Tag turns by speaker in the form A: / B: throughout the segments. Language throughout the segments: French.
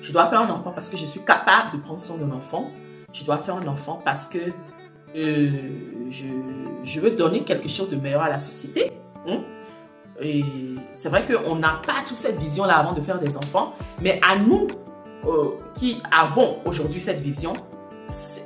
A: Je dois faire un enfant parce que je suis capable de prendre soin d'un enfant. Je dois faire un enfant parce que je veux donner quelque chose de meilleur à la société. Et c'est vrai qu'on n'a pas toute cette vision-là avant de faire des enfants. Mais à nous qui avons aujourd'hui cette vision, c'est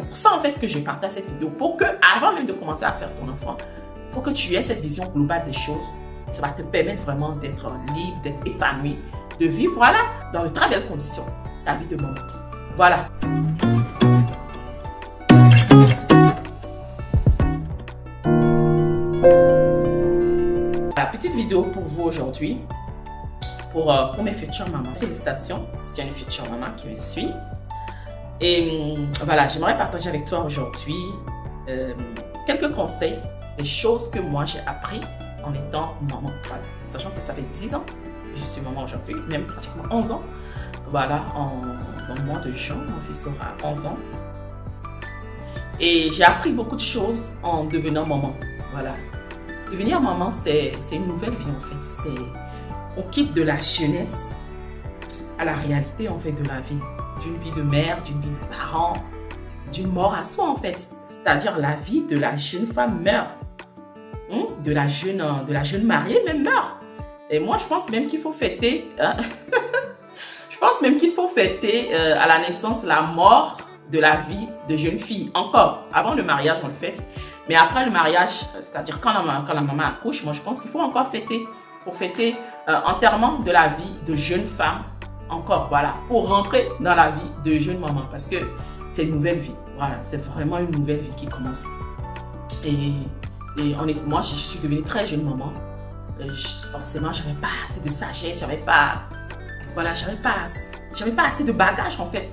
A: pour ça en fait que je partage cette vidéo. Pour que, avant même de commencer à faire ton enfant, pour que tu aies cette vision globale des choses, ça va te permettre vraiment d'être libre, d'être épanoui, de vivre, voilà, dans de très belles conditions, ta vie de maman. Voilà. La petite vidéo pour vous aujourd'hui, pour mes futures mamans. Félicitations si tu es une future maman qui me suit. Et voilà, j'aimerais partager avec toi aujourd'hui quelques conseils, des choses que moi j'ai appris en étant maman. Voilà. Sachant que ça fait 10 ans que je suis maman aujourd'hui, même pratiquement 11 ans. Voilà, dans le mois de juin, mon fils aura 11 ans. Et j'ai appris beaucoup de choses en devenant maman. Voilà. Devenir maman, c'est une nouvelle vie en fait. On quitte de la jeunesse à la réalité en fait de la vie. D'une vie de mère, d'une vie de parent, d'une mort à soi en fait. C'est-à-dire la vie de la jeune femme meurt. De la jeune mariée même meurt. Et moi je pense même qu'il faut fêter, je pense même qu'il faut fêter à la naissance la mort de la vie de jeune fille. Encore, avant le mariage on le fête. Mais après le mariage, c'est-à-dire quand la maman accouche, moi je pense qu'il faut encore fêter. Pour fêter enterrement de la vie de jeune femme. Encore, voilà, pour rentrer dans la vie de jeune maman. Parce que c'est une nouvelle vie. Voilà, c'est vraiment une nouvelle vie qui commence. Et moi, je suis devenue très jeune maman. Forcément, j'avais pas assez de sagesse, j'avais pas assez de bagages en fait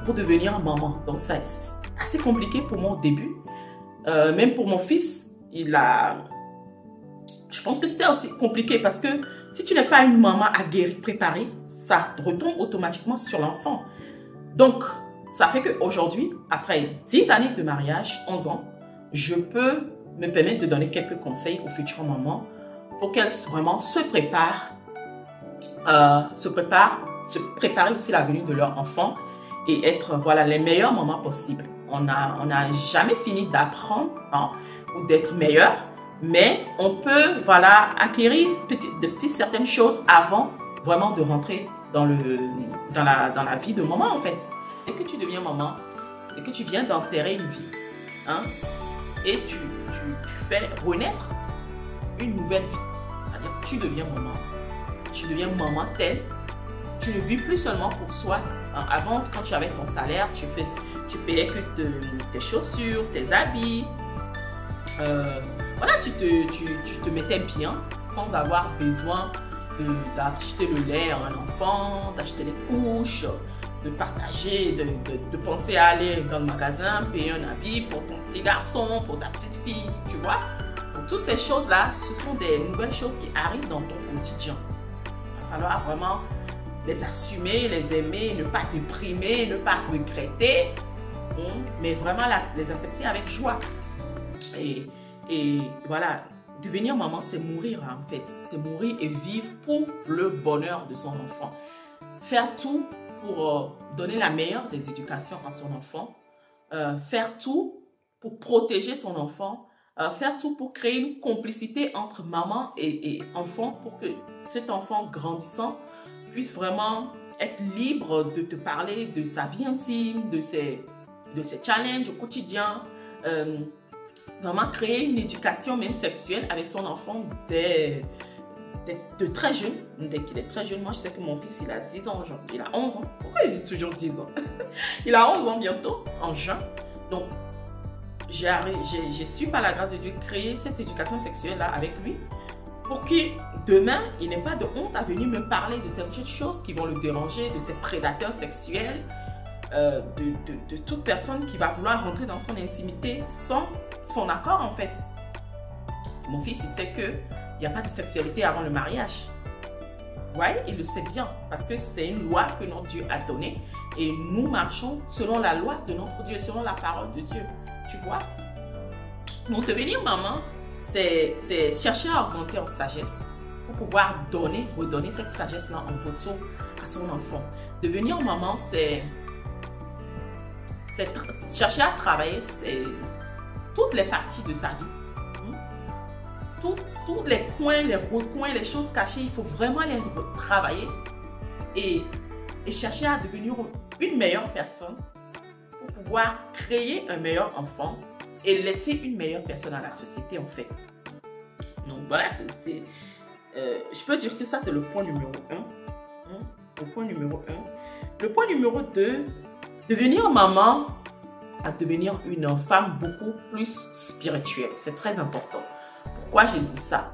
A: pour devenir maman. Donc ça, c'est assez compliqué pour moi au début. Même pour mon fils, je pense que c'était aussi compliqué parce que si tu n'es pas une maman aguerrie, préparée, ça retombe automatiquement sur l'enfant. Donc, ça fait qu'aujourd'hui, après 10 années de mariage, 11 ans, je peux me permettre de donner quelques conseils aux futures mamans pour qu'elles vraiment se préparent aussi la venue de leur enfant et être voilà, les meilleures mamans possibles. On n'a jamais fini d'apprendre ou d'être meilleur. Mais on peut voilà, acquérir certaines choses avant vraiment de rentrer dans la vie de maman en fait. Dès que tu deviens maman, c'est que tu viens d'enterrer une vie. Et tu fais renaître une nouvelle vie. C'est-à-dire que tu deviens maman. Tu deviens maman telle. Tu ne vis plus seulement pour soi. Avant, quand tu avais ton salaire, tu payais que tes chaussures, tes habits. Voilà, tu te mettais bien sans avoir besoin d'acheter le lait à un enfant, d'acheter les couches, de partager, de penser à aller dans le magasin, payer un habit pour ton petit garçon, pour ta petite fille, tu vois. Donc, toutes ces choses-là, ce sont des nouvelles choses qui arrivent dans ton quotidien. Il va falloir vraiment les assumer, les aimer, ne pas déprimer, ne pas regretter, mais vraiment les accepter avec joie. Et voilà, devenir maman, c'est mourir en fait. C'est mourir et vivre pour le bonheur de son enfant. Faire tout pour donner la meilleure des éducations à son enfant. Faire tout pour protéger son enfant. Faire tout pour créer une complicité entre maman et enfant pour que cet enfant grandissant puisse vraiment être libre de te parler de sa vie intime, de ses challenges au quotidien. Vraiment créer une éducation même sexuelle avec son enfant de très jeune. Dès qu'il est très jeune, moi je sais que mon fils il a 10 ans aujourd'hui, il a 11 ans. Pourquoi il dit toujours 10 ans? Il a 11 ans bientôt, en juin. Donc j'ai su par la grâce de Dieu créer cette éducation sexuelle là avec lui pour que demain il n'ait pas de honte à venir me parler de certaines choses qui vont le déranger, de ses prédateurs sexuels, de toute personne qui va vouloir rentrer dans son intimité sans son accord en fait. Mon fils il sait que il n'y a pas de sexualité avant le mariage. Ouais, il le sait bien parce que c'est une loi que notre Dieu a donnée et nous marchons selon la loi de notre Dieu, selon la parole de Dieu. Tu vois? Donc devenir maman, c'est chercher à augmenter en sagesse pour pouvoir redonner cette sagesse-là en retour à son enfant. Devenir maman, c'est chercher à travailler, c'est toutes les parties de sa vie. Tous les coins, les recoins, les choses cachées, il faut vraiment les travailler et chercher à devenir une meilleure personne pour pouvoir créer un meilleur enfant et laisser une meilleure personne à la société en fait. Donc voilà, je peux dire que ça c'est le point numéro 1. Le point numéro 1. Le point numéro 2, devenir maman à devenir une femme beaucoup plus spirituelle. C'est très important. Pourquoi j'ai dit ça?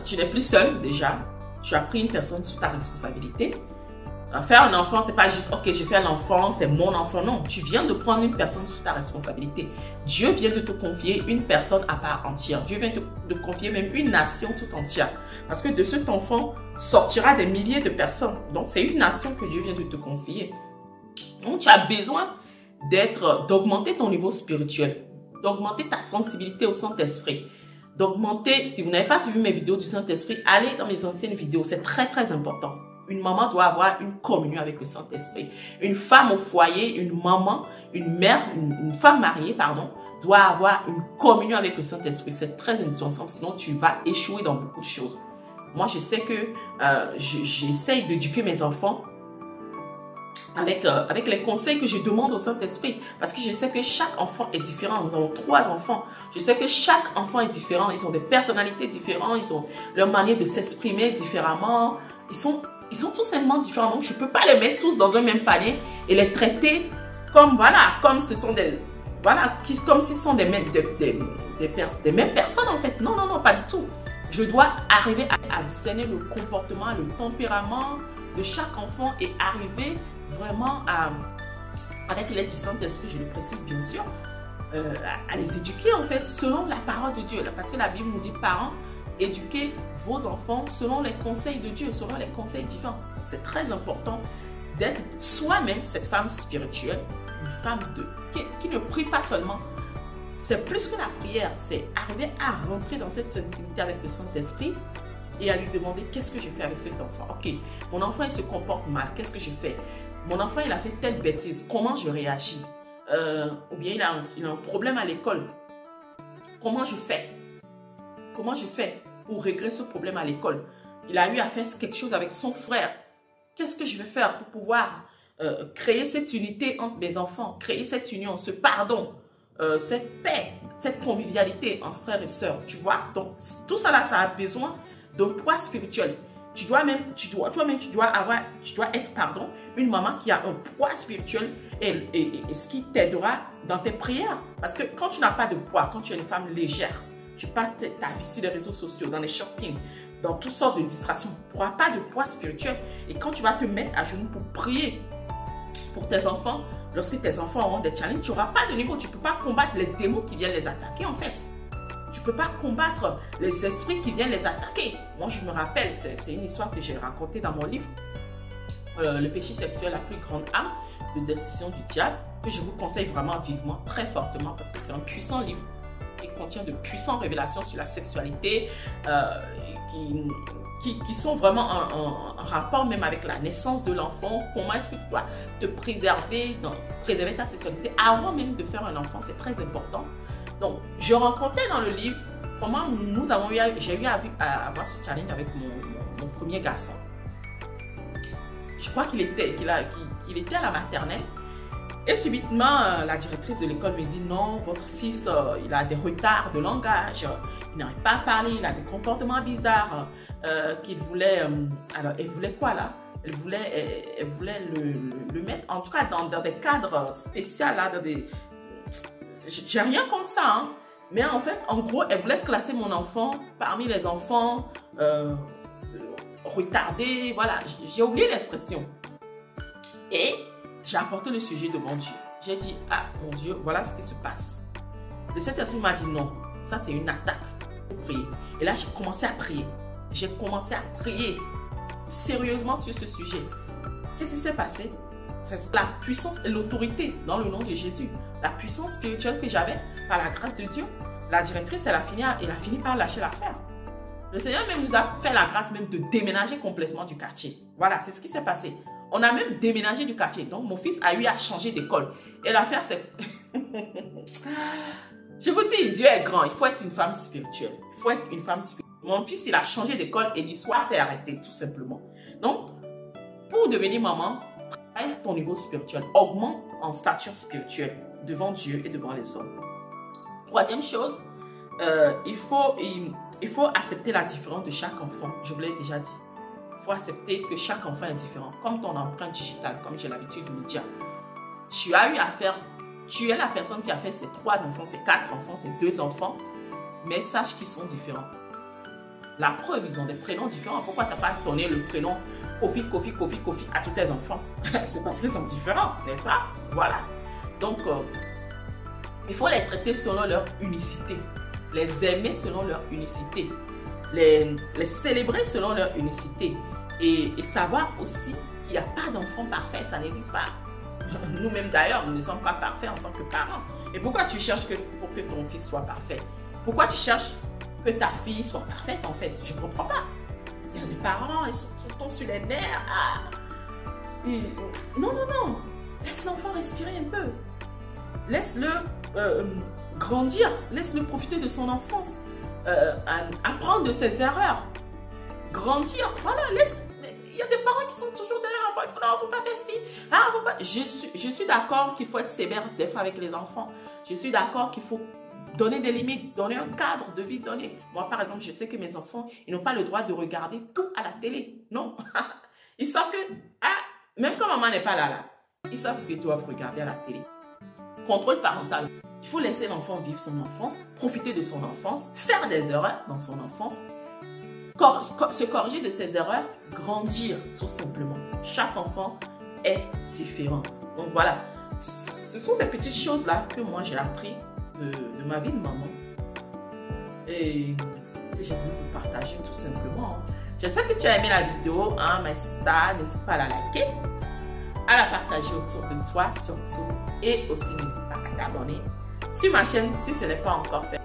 A: Tu n'es plus seule déjà. Tu as pris une personne sous ta responsabilité. Faire un enfant, c'est pas juste, ok, j'ai fait un enfant, c'est mon enfant. Non, tu viens de prendre une personne sous ta responsabilité. Dieu vient de te confier une personne à part entière. Dieu vient de te confier même une nation tout entière. Parce que de cet enfant sortira des milliers de personnes. Donc, c'est une nation que Dieu vient de te confier. Donc, tu as besoin d'augmenter ton niveau spirituel, d'augmenter ta sensibilité au Saint-Esprit, d'augmenter, si vous n'avez pas suivi mes vidéos du Saint-Esprit, allez dans mes anciennes vidéos, c'est très très important. Une maman doit avoir une communion avec le Saint-Esprit. Une femme au foyer, une maman, une mère, une femme mariée, pardon, doit avoir une communion avec le Saint-Esprit. C'est très indispensable, sinon tu vas échouer dans beaucoup de choses. Moi, je sais que j'essaye d'éduquer mes enfants avec les conseils que je demande au Saint-Esprit. Parce que je sais que chaque enfant est différent. Nous avons 3 enfants. Je sais que chaque enfant est différent. Ils ont des personnalités différentes. Ils ont leur manière de s'exprimer différemment. Ils sont tout simplement différents. Donc, je ne peux pas les mettre tous dans un même panier et les traiter comme, voilà, comme ce sont des, voilà, comme s'ils sont des mêmes personnes en fait. Non, non, non, pas du tout. Je dois arriver à discerner le comportement, le tempérament de chaque enfant et arriver vraiment avec l'aide du Saint-Esprit, je le précise bien sûr, à les éduquer en fait selon la parole de Dieu. Parce que la Bible nous dit, parents, éduquez vos enfants selon les conseils de Dieu, selon les conseils divins. C'est très important d'être soi-même cette femme spirituelle, une femme qui ne prie pas seulement. C'est plus que la prière, c'est arriver à rentrer dans cette intimité avec le Saint-Esprit et à lui demander qu'est-ce que je fais avec cet enfant. Ok, mon enfant il se comporte mal, qu'est-ce que je fais? Mon enfant il a fait telle bêtise, comment je réagis? Ou bien il a un problème à l'école, comment je fais? Comment je fais pour régler ce problème à l'école? Il a eu à faire quelque chose avec son frère. Qu'est-ce que je vais faire pour pouvoir créer cette unité entre mes enfants, créer cette union, ce pardon, cette paix, cette convivialité entre frères et sœurs, tu vois? Donc, tout ça là, ça a besoin d'un poids spirituel. Tu dois être, pardon, une maman qui a un poids spirituel et ce qui t'aidera dans tes prières. Parce que quand tu n'as pas de poids, quand tu es une femme légère, tu passes ta vie sur les réseaux sociaux, dans les shopping, dans toutes sortes de distractions, tu n'auras pas de poids spirituel. Et quand tu vas te mettre à genoux pour prier pour tes enfants, lorsque tes enfants auront des challenges, tu n'auras pas de niveau. Tu ne peux pas combattre les démons qui viennent les attaquer en fait. Tu ne peux pas combattre les esprits qui viennent les attaquer. Moi, je me rappelle, c'est une histoire que j'ai racontée dans mon livre, Le péché sexuel, la plus grande arme de destruction du diable, que je vous conseille vraiment vivement, très fortement, parce que c'est un puissant livre qui contient de puissantes révélations sur la sexualité, qui sont vraiment en rapport même avec la naissance de l'enfant. Comment est-ce que tu dois te préserver ta sexualité avant même de faire un enfant, c'est très important. Donc, je racontais dans le livre comment j'ai eu à avoir ce challenge avec mon premier garçon. Je crois qu'il était à la maternelle. Et subitement, la directrice de l'école me dit non, votre fils, il a des retards de langage, il n'arrive pas à parler, il a des comportements bizarres, qu'il voulait... alors, elle voulait quoi là? Elle voulait le mettre, en tout cas, dans des cadres spéciaux, là, dans des... J'ai rien contre ça, hein. Mais en fait, en gros, elle voulait classer mon enfant parmi les enfants retardés, voilà, j'ai oublié l'expression. Et j'ai apporté le sujet devant Dieu. J'ai dit, ah mon Dieu, voilà ce qui se passe. Le Saint-Esprit m'a dit non, ça c'est une attaque. Prier. Et là, j'ai commencé à prier. J'ai commencé à prier sérieusement sur ce sujet. Qu'est-ce qui s'est passé? C'est la puissance et l'autorité dans le nom de Jésus. La puissance spirituelle que j'avais par la grâce de Dieu. La directrice, elle a fini par lâcher l'affaire. Le Seigneur même nous a fait la grâce même de déménager complètement du quartier. Voilà, c'est ce qui s'est passé. On a même déménagé du quartier. Donc, mon fils a eu à changer d'école. Et l'affaire, c'est... Je vous dis, Dieu est grand. Il faut être une femme spirituelle. Il faut être une femme spirituelle. Mon fils, il a changé d'école et l'histoire s'est arrêtée, tout simplement. Donc, pour devenir maman, travaille ton niveau spirituel. Augmente en stature spirituelle devant Dieu et devant les hommes. Troisième chose, il faut accepter la différence de chaque enfant. Je vous l'ai déjà dit. Il faut accepter que chaque enfant est différent. Comme ton empreinte digitale, comme j'ai l'habitude de le dire. Tu as eu à faire, tu es la personne qui a fait ces 3 enfants, ces 4 enfants, ces 2 enfants. Mais sache qu'ils sont différents. La preuve, ils ont des prénoms différents. Pourquoi tu n'as pas donné le prénom Kofi, Kofi, Kofi, Kofi à tous tes enfants? C'est parce qu'ils sont différents, n'est-ce pas? Voilà. Donc, il faut les traiter selon leur unicité. Les aimer selon leur unicité. Les célébrer selon leur unicité. Et savoir aussi qu'il n'y a pas d'enfant parfait. Ça n'existe pas. Nous-mêmes d'ailleurs, nous ne sommes pas parfaits en tant que parents. Et pourquoi tu cherches pour que ton fils soit parfait? Pourquoi tu cherches que ta fille soit parfaite en fait? Je ne comprends pas. Il y a des parents, ils sont tout le temps sur les nerfs. Non, non, non. Laisse l'enfant respirer un peu. Laisse-le grandir. Laisse-le profiter de son enfance. Apprendre de ses erreurs. Grandir. Voilà, il y a des parents qui sont toujours derrière l'enfant. Il faut, non, faut pas faire ci. Ah, faut pas... Je suis d'accord qu'il faut être sévère des fois avec les enfants. Je suis d'accord qu'il faut donner des limites, donner un cadre de vie donné. Moi, par exemple, je sais que mes enfants, ils n'ont pas le droit de regarder tout à la télé. Non. Ils savent que, même quand maman n'est pas là, ils savent ce qu'ils doivent regarder à la télé. Contrôle parental. Il faut laisser l'enfant vivre son enfance, profiter de son enfance, faire des erreurs dans son enfance, se corriger de ses erreurs, grandir tout simplement. Chaque enfant est différent. Donc voilà, ce sont ces petites choses-là que moi j'ai appris de ma vie de maman et que j'ai voulu vous partager tout simplement. J'espère que tu as aimé la vidéo, mais si ça, n'hésite pas à la liker, à la partager autour de toi surtout, et aussi n'hésite pas à t'abonner sur ma chaîne si ce n'est pas encore fait.